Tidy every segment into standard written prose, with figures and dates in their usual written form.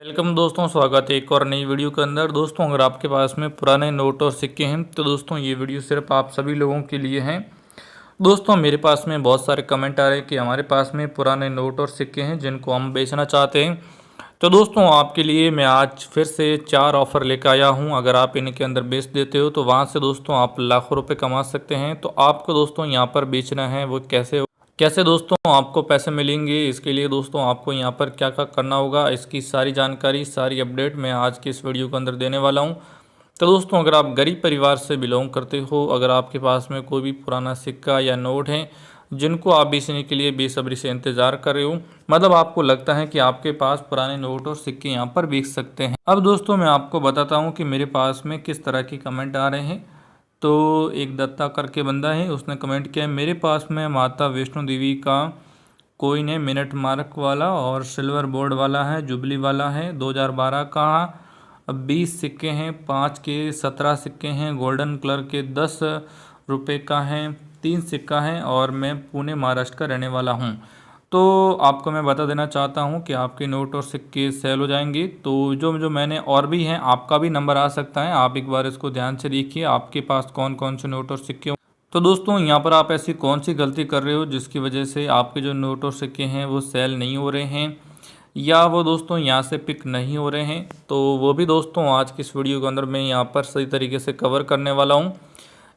Welcome दोस्तों, स्वागत है एक और नई वीडियो के अंदर। दोस्तों, अगर आपके पास में पुराने नोट और सिक्के हैं तो दोस्तों ये वीडियो सिर्फ आप सभी लोगों के लिए हैं। दोस्तों, मेरे पास में बहुत सारे कमेंट आ रहे हैं कि हमारे पास में पुराने नोट और सिक्के हैं जिनको हम बेचना चाहते हैं। तो दोस्तों, आपके लिए मैं आज फिर से 4 ऑफ़र लेकर आया हूं। अगर आप इनके अंदर बेच देते हो तो वहां से दोस्तों आप लाखों रुपए कमा सकते हैं। तो आपको दोस्तों यहां पर बेचना है, वो कैसे दोस्तों आपको पैसे मिलेंगे, इसके लिए दोस्तों आपको यहाँ पर क्या क्या करना होगा, इसकी सारी जानकारी, सारी अपडेट मैं आज की इस वीडियो के अंदर देने वाला हूँ। तो दोस्तों, अगर आप गरीब परिवार से बिलोंग करते हो, अगर आपके पास में कोई भी पुराना सिक्का या नोट है जिनको आप बेचने के लिए बेसब्री से इंतज़ार कर रहे हो, मतलब आपको लगता है कि आपके पास पुराने नोट और सिक्के यहाँ पर बेच सकते हैं। अब दोस्तों मैं आपको बताता हूँ कि मेरे पास में किस तरह की कमेंट आ रहे हैं। तो एक दत्ता करके बंदा है, उसने कमेंट किया है, मेरे पास में माता वैष्णो देवी का कोइन है, मिनट मार्क वाला और सिल्वर बोर्ड वाला है, जुबली वाला है, 2012 का। अब 20 सिक्के हैं, 5 के 17 सिक्के हैं, गोल्डन कलर के 10 रुपये का है, 3 सिक्का है और मैं पुणे महाराष्ट्र का रहने वाला हूँ। तो आपको मैं बता देना चाहता हूँ कि आपके नोट और सिक्के सेल हो जाएंगे। तो जो मैंने और भी हैं, आपका भी नंबर आ सकता है, आप एक बार इसको ध्यान से देखिए आपके पास कौन कौन से नोट और सिक्के हो। तो दोस्तों, यहाँ पर आप ऐसी कौन सी गलती कर रहे हो जिसकी वजह से आपके जो नोट और सिक्के हैं वो सेल नहीं हो रहे हैं या वो दोस्तों यहाँ से पिक नहीं हो रहे हैं। तो वो भी दोस्तों आज की इस वीडियो के अंदर मैं यहाँ पर सही तरीके से कवर करने वाला हूँ।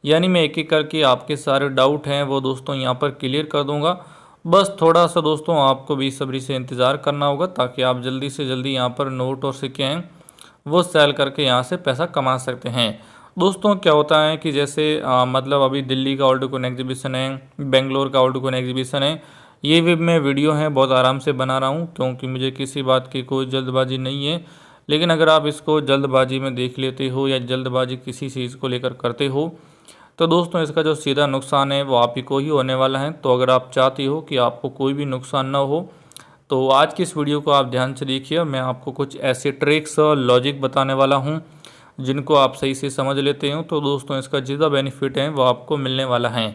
यानी मैं एक एक करके आपके सारे डाउट हैं वो दोस्तों यहाँ पर क्लियर कर दूँगा। बस थोड़ा सा दोस्तों आपको बेसब्री से इंतज़ार करना होगा ताकि आप जल्दी से जल्दी यहाँ पर नोट और सिक्के हैं वो सेल करके यहाँ से पैसा कमा सकते हैं। दोस्तों, क्या होता है कि जैसे मतलब अभी दिल्ली का ओल्ड कॉइन एग्जीबिशन है, बेंगलोर का ओल्ड कॉइन एग्जीबिशन है, ये भी मैं वीडियो है बहुत आराम से बना रहा हूँ क्योंकि मुझे किसी बात की कोई जल्दबाजी नहीं है। लेकिन अगर आप इसको जल्दबाजी में देख लेते हो या जल्दबाजी किसी चीज़ को लेकर करते हो तो दोस्तों इसका जो सीधा नुकसान है वो आप ही को ही होने वाला है। तो अगर आप चाहते हो कि आपको कोई भी नुकसान ना हो तो आज की इस वीडियो को आप ध्यान से देखिए। मैं आपको कुछ ऐसे ट्रिक्स और लॉजिक बताने वाला हूँ जिनको आप सही से समझ लेते हो तो दोस्तों इसका जितना बेनिफिट है वो आपको मिलने वाला है।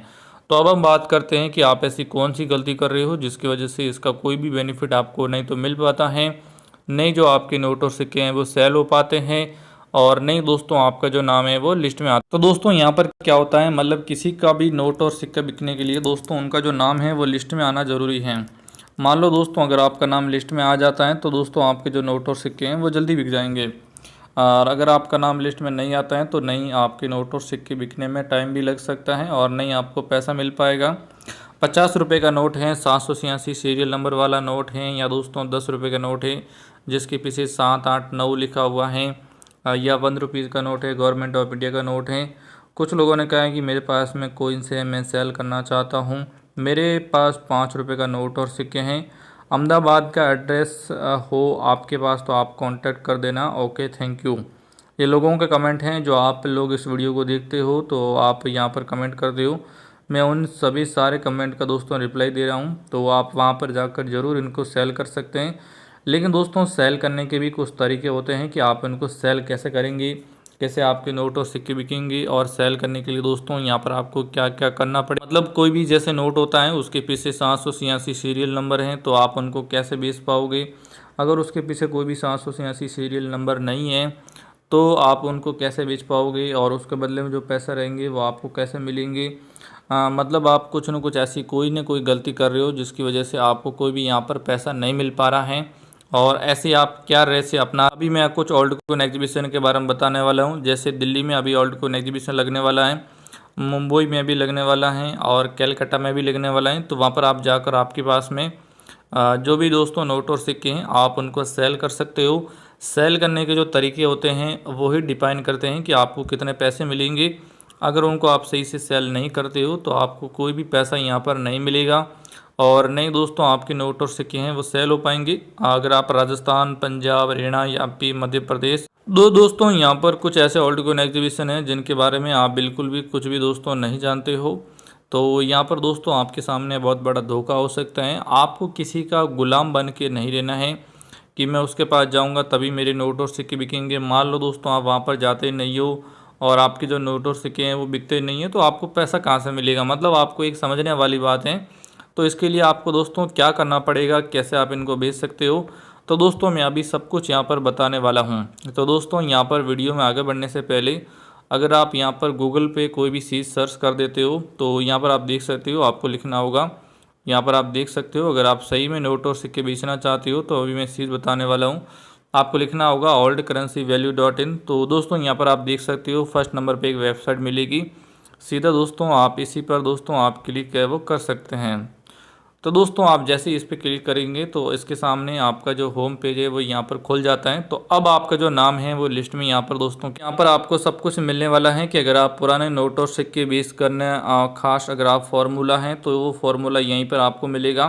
तो अब हम बात करते हैं कि आप ऐसी कौन सी गलती कर रहे हो जिसकी वजह से इसका कोई भी बेनिफिट आपको नहीं तो मिल पाता है, नहीं जो आपके नोट और सिक्के हैं वो सेल हो पाते हैं और नहीं दोस्तों आपका जो नाम है वो लिस्ट में आता। तो दोस्तों यहाँ पर क्या होता है, मतलब किसी का भी नोट और सिक्का बिकने के लिए दोस्तों उनका जो नाम है वो लिस्ट में आना ज़रूरी है। मान लो दोस्तों अगर आपका नाम लिस्ट में आ जाता है तो दोस्तों आपके जो नोट और सिक्के हैं वो जल्दी बिक जाएंगे, और अगर आपका नाम लिस्ट में नहीं आता है तो नहीं आपके नोट और सिक्के बिकने में टाइम भी लग सकता है और नहीं आपको पैसा मिल पाएगा। 50 रुपये का नोट है, 786 सीरियल नंबर वाला नोट है, या दोस्तों 10 रुपये का नोट है जिसके पीछे 7, 8, 9 लिखा हुआ है, या 1 रुपीज़ का नोट है, गवर्नमेंट ऑफ इंडिया का नोट है। कुछ लोगों ने कहा है कि मेरे पास में कोइन है, मैं सेल करना चाहता हूँ, मेरे पास 5 रुपये का नोट और सिक्के हैं, अहमदाबाद का एड्रेस हो आपके पास तो आप कांटेक्ट कर देना, ओके थैंक यू। ये लोगों के कमेंट हैं जो आप लोग इस वीडियो को देखते हो तो आप यहाँ पर कमेंट करते हो। मैं उन सभी सारे कमेंट का दोस्तों रिप्लाई दे रहा हूँ, तो आप वहाँ पर जाकर ज़रूर इनको सेल कर सकते हैं। लेकिन दोस्तों सेल करने के भी कुछ तरीके होते हैं कि आप इनको सेल कैसे करेंगे, कैसे आपके नोट और सिक्के बिकेंगे। और सेल करने के लिए दोस्तों यहाँ पर आपको क्या क्या करना पड़े, मतलब कोई भी जैसे नोट होता है उसके पीछे 786 सीरियल नंबर हैं तो आप उनको कैसे बेच पाओगे। अगर उसके पीछे कोई भी 786 सीरियल नंबर नहीं है तो आप उनको कैसे बेच पाओगे और उसके बदले में जो पैसा रहेंगे वो आपको कैसे मिलेंगे। मतलब आप कुछ न कुछ ऐसी कोई ना कोई गलती कर रहे हो जिसकी वजह से आपको कोई भी यहाँ पर पैसा नहीं मिल पा रहा है। और ऐसे आप क्या रहस्य अपना, अभी मैं कुछ ओल्ड कॉइन एग्जीबिशन के बारे में बताने वाला हूँ। जैसे दिल्ली में अभी ओल्ड कॉइन एग्जीबिशन लगने वाला है, मुंबई में भी लगने वाला है और कलकत्ता में भी लगने वाला है। तो वहाँ पर आप जाकर आपके पास में जो भी दोस्तों नोट और सिक्के हैं आप उनको सेल कर सकते हो। सेल करने के जो तरीके होते हैं वही डिफाइन करते हैं कि आपको कितने पैसे मिलेंगे। अगर उनको आप सही से सेल नहीं करते हो तो आपको कोई भी पैसा यहाँ पर नहीं मिलेगा और नहीं दोस्तों आपके नोट और सिक्के हैं वो सेल हो पाएंगे। अगर आप राजस्थान, पंजाब, हरियाणा या मध्य प्रदेश, दोस्तों यहाँ पर कुछ ऐसे ओल्ड कॉइन एग्जीबिशन हैं जिनके बारे में आप बिल्कुल भी कुछ भी दोस्तों नहीं जानते हो। तो यहाँ पर दोस्तों आपके सामने बहुत बड़ा धोखा हो सकता है। आपको किसी का गुलाम बन के नहीं रहना है कि मैं उसके पास जाऊँगा तभी मेरे नोट और सिक्के बिकेंगे। मान लो दोस्तों आप वहाँ पर जाते नहीं हो और आपके जो नोट और सिक्के हैं वो बिकते नहीं हैं तो आपको पैसा कहाँ से मिलेगा। मतलब आपको एक समझने वाली बात है। तो इसके लिए आपको दोस्तों क्या करना पड़ेगा, कैसे आप इनको बेच सकते हो। तो दोस्तों मैं अभी सब कुछ यहाँ पर बताने वाला हूँ। तो दोस्तों यहाँ पर वीडियो में आगे बढ़ने से पहले अगर आप यहाँ पर गूगल पे कोई भी चीज़ सर्च कर देते हो तो यहाँ पर आप देख सकते हो, आपको लिखना होगा, यहाँ पर आप देख सकते हो, अगर आप सही में नोट और सिक्के बेचना चाहते हो तो अभी मैं चीज़ बताने वाला हूँ। आपको लिखना होगा oldcurrencyvalue.in। तो दोस्तों यहाँ पर आप देख सकते हो फर्स्ट नंबर पे एक वेबसाइट मिलेगी, सीधा दोस्तों आप इसी पर दोस्तों आप क्लिक है वो कर सकते हैं। तो दोस्तों आप जैसे ही इस पर क्लिक करेंगे तो इसके सामने आपका जो होम पेज है वो यहाँ पर खुल जाता है। तो अब आपका जो नाम है वो लिस्ट में यहाँ पर दोस्तों यहाँ पर आपको सब कुछ मिलने वाला है कि अगर आप पुराने नोट और सिक्के बेस करने खास अगर आप फार्मूला हैं तो वो फार्मूला यहीं पर आपको मिलेगा।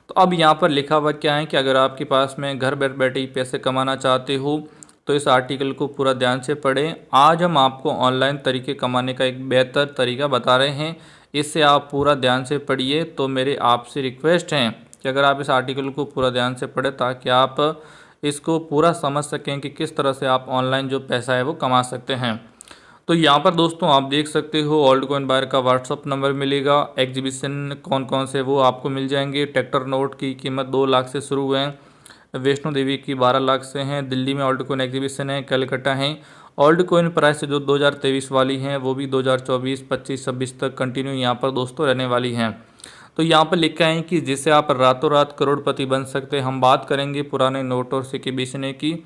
तो अब यहाँ पर लिखा हुआ क्या है कि अगर आपके पास में घर बैठ बैठे ही पैसे कमाना चाहते हो तो इस आर्टिकल को पूरा ध्यान से पढ़ें। आज हम आपको ऑनलाइन तरीके कमाने का एक बेहतर तरीका बता रहे हैं, इससे आप पूरा ध्यान से पढ़िए। तो मेरे आपसे रिक्वेस्ट है कि अगर आप इस आर्टिकल को पूरा ध्यान से पढ़ें ताकि आप इसको पूरा समझ सकें कि किस तरह से आप ऑनलाइन जो पैसा है वो कमा सकते हैं। तो यहाँ पर दोस्तों आप देख सकते हो ओल्ड कॉइन बायर का व्हाट्सअप नंबर मिलेगा, एग्जीबिशन कौन कौन से वो आपको मिल जाएंगे। ट्रैक्टर नोट की कीमत 2 लाख से शुरू हुए हैं, वैष्णो देवी की 12 लाख से हैं, दिल्ली में ओल्ड कॉइन एग्जीबिशन है, कलकत्ता है। ओल्ड कॉइन प्राइस जो 2023 वाली हैं वो भी 2024, 25, 26 तक कंटिन्यू यहाँ पर दोस्तों रहने वाली हैं। तो यहाँ पर लिखा है कि जिससे आप रातों रात करोड़पति बन सकते हैं। हम बात करेंगे पुराने नोट और सिक्के बेचने की।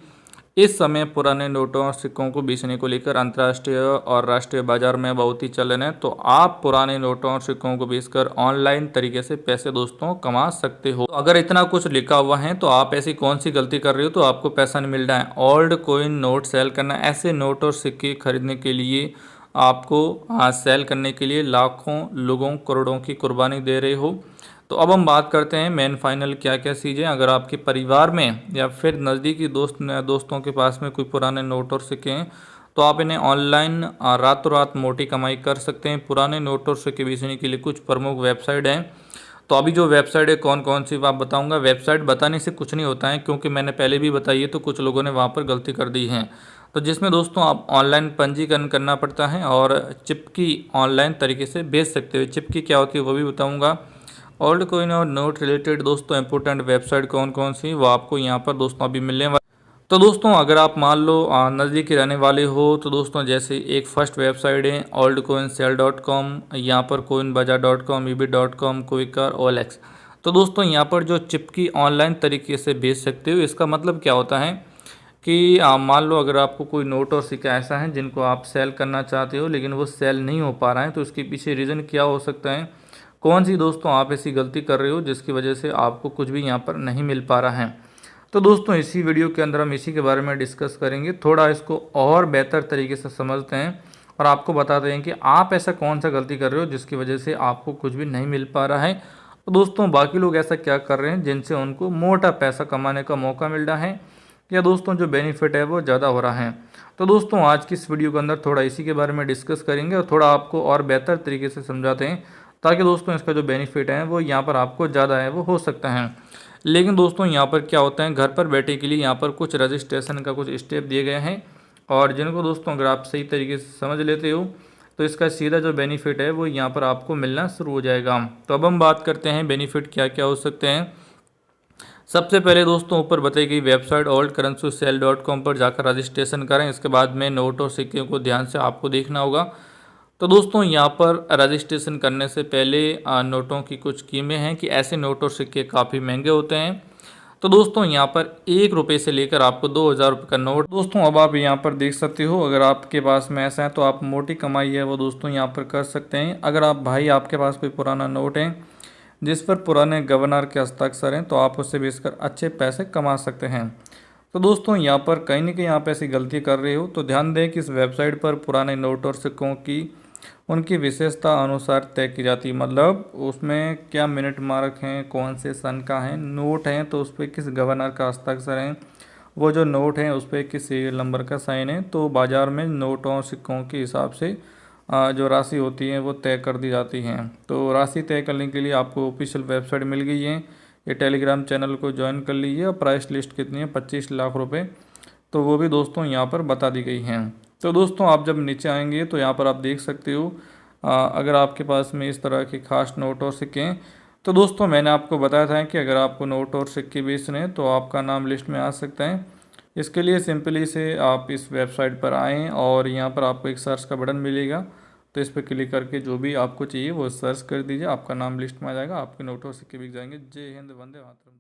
इस समय पुराने नोटों और सिक्कों को बेचने को लेकर अंतर्राष्ट्रीय और राष्ट्रीय बाजार में बहुत ही चलन है। तो आप पुराने नोटों और सिक्कों को बेचकर ऑनलाइन तरीके से पैसे दोस्तों कमा सकते हो। तो अगर इतना कुछ लिखा हुआ है तो आप ऐसी कौन सी गलती कर रहे हो तो आपको पैसा नहीं मिल रहा है। ओल्ड कॉइन नोट सेल करना, ऐसे नोट और सिक्के खरीदने के लिए आपको सेल करने के लिए लाखों लोगों करोड़ों की कुर्बानी दे रहे हो। तो अब हम बात करते हैं मेन फाइनल क्या क्या चीज़ें। अगर आपके परिवार में या फिर नज़दीकी दोस्तों के पास में कोई पुराने नोट और सिक्के हैं तो आप इन्हें ऑनलाइन रातों रात मोटी कमाई कर सकते हैं। पुराने नोट और सिक्के बेचने के लिए कुछ प्रमुख वेबसाइट हैं। तो अभी जो वेबसाइट है कौन कौन सी आप बताऊंगा। वेबसाइट बताने से कुछ नहीं होता है, क्योंकि मैंने पहले भी बताई है तो कुछ लोगों ने वहाँ पर गलती कर दी है। तो जिसमें दोस्तों आप ऑनलाइन पंजीकरण करना पड़ता है और चिपकी ऑनलाइन तरीके से बेच सकते हो। चिपकी क्या होती है वो भी बताऊँगा। ओल्ड कॉइन और नोट रिलेटेड दोस्तों इंपॉर्टेंट वेबसाइट कौन कौन सी वो आपको यहाँ पर दोस्तों अभी मिलने वाली। तो दोस्तों अगर आप मान लो नज़दीक के रहने वाले हो तो दोस्तों जैसे एक फर्स्ट वेबसाइट है oldcoinsell.com, यहाँ पर coinbazaar.com, ebit.com, क्विकर, OLX। तो दोस्तों यहाँ पर जो चिपकी ऑनलाइन तरीके से बेच सकते हो, इसका मतलब क्या होता है कि मान लो अगर आपको कोई नोट और सिक्का ऐसा है जिनको आप सेल करना चाहते हो लेकिन वो सेल नहीं हो पा रहा है, तो उसके पीछे रीज़न क्या हो सकता है, कौन सी दोस्तों आप ऐसी गलती कर रहे हो जिसकी वजह से आपको कुछ भी यहाँ पर नहीं मिल पा रहा है। तो दोस्तों इसी वीडियो के अंदर हम इसी के बारे में डिस्कस करेंगे, थोड़ा इसको और बेहतर तरीके से समझते हैं और आपको बताते हैं कि आप ऐसा कौन सा गलती कर रहे हो जिसकी वजह से आपको कुछ भी नहीं मिल पा रहा है। तो दोस्तों बाकी लोग ऐसा क्या कर रहे हैं जिनसे उनको मोटा पैसा कमाने का मौका मिल रहा है, या दोस्तों जो बेनिफिट है वो ज़्यादा हो रहा है। तो दोस्तों आज की इस वीडियो के अंदर थोड़ा इसी के बारे में डिस्कस करेंगे और थोड़ा आपको और बेहतर तरीके से समझाते हैं ताकि दोस्तों इसका जो बेनिफिट है वो यहाँ पर आपको ज़्यादा है वो हो सकता है। लेकिन दोस्तों यहाँ पर क्या होता है, घर पर बैठे के लिए यहाँ पर कुछ रजिस्ट्रेशन का कुछ स्टेप दिए गए हैं और जिनको दोस्तों अगर आप सही तरीके से समझ लेते हो तो इसका सीधा जो बेनिफिट है वो यहाँ पर आपको मिलना शुरू हो जाएगा। तो अब हम बात करते हैं बेनिफिट क्या क्या हो सकते हैं। सबसे पहले दोस्तों ऊपर बताई गई वेबसाइट oldcurrencycell.com पर जाकर रजिस्ट्रेशन करें। इसके बाद में नोट और सिक्के को ध्यान से आपको देखना होगा। तो दोस्तों यहाँ पर रजिस्ट्रेशन करने से पहले नोटों की कुछ कीमें हैं कि ऐसे नोट और सिक्के काफ़ी महंगे होते हैं। तो दोस्तों यहाँ पर 1 रुपये से लेकर आपको 2000 रुपये का नोट दोस्तों अब आप यहाँ पर देख सकते हो। अगर आपके पास में ऐसा है तो आप मोटी कमाई है वो दोस्तों यहाँ पर कर सकते हैं। अगर आप भाई आपके पास कोई पुराना नोट है जिस पर पुराने गवर्नर के हस्ताक्षर हैं तो आप उससे बेचकर अच्छे पैसे कमा सकते हैं। तो दोस्तों यहाँ पर कहीं ना कहीं आप ऐसी गलती कर रहे हो तो ध्यान दें कि इस वेबसाइट पर पुराने नोट और सिक्कों की उनकी विशेषता अनुसार तय की जाती है। मतलब उसमें क्या मिनट मार्क हैं, कौन से सन का है, नोट हैं तो उस पर किस गवर्नर का हस्ताक्षर है, वो जो नोट है उस पर किस सीरियल नंबर का साइन है। तो बाज़ार में नोटों और सिक्कों के हिसाब से जो राशि होती है वो तय कर दी जाती हैं। तो राशि तय करने के लिए आपको ऑफिशियल वेबसाइट मिल गई है। ये टेलीग्राम चैनल को ज्वाइन कर लीजिए। और प्राइस लिस्ट कितनी है, 25 लाख रुपए, तो वो भी दोस्तों यहाँ पर बता दी गई हैं। तो दोस्तों आप जब नीचे आएंगे तो यहाँ पर आप देख सकते हो अगर आपके पास में इस तरह के खास नोट और सिक्के हैं तो दोस्तों मैंने आपको बताया था कि अगर आपको नोट और सिक्के बेचने हैं तो आपका नाम लिस्ट में आ सकता है। इसके लिए सिंपली से आप इस वेबसाइट पर आएँ और यहाँ पर आपको एक सर्च का बटन मिलेगा, तो इस पर क्लिक करके जो भी आपको चाहिए वो सर्च कर दीजिए, आपका नाम लिस्ट में आ जाएगा, आपके नोट और सिक्के बिक जाएंगे। जय हिंद, वंदे मातरम।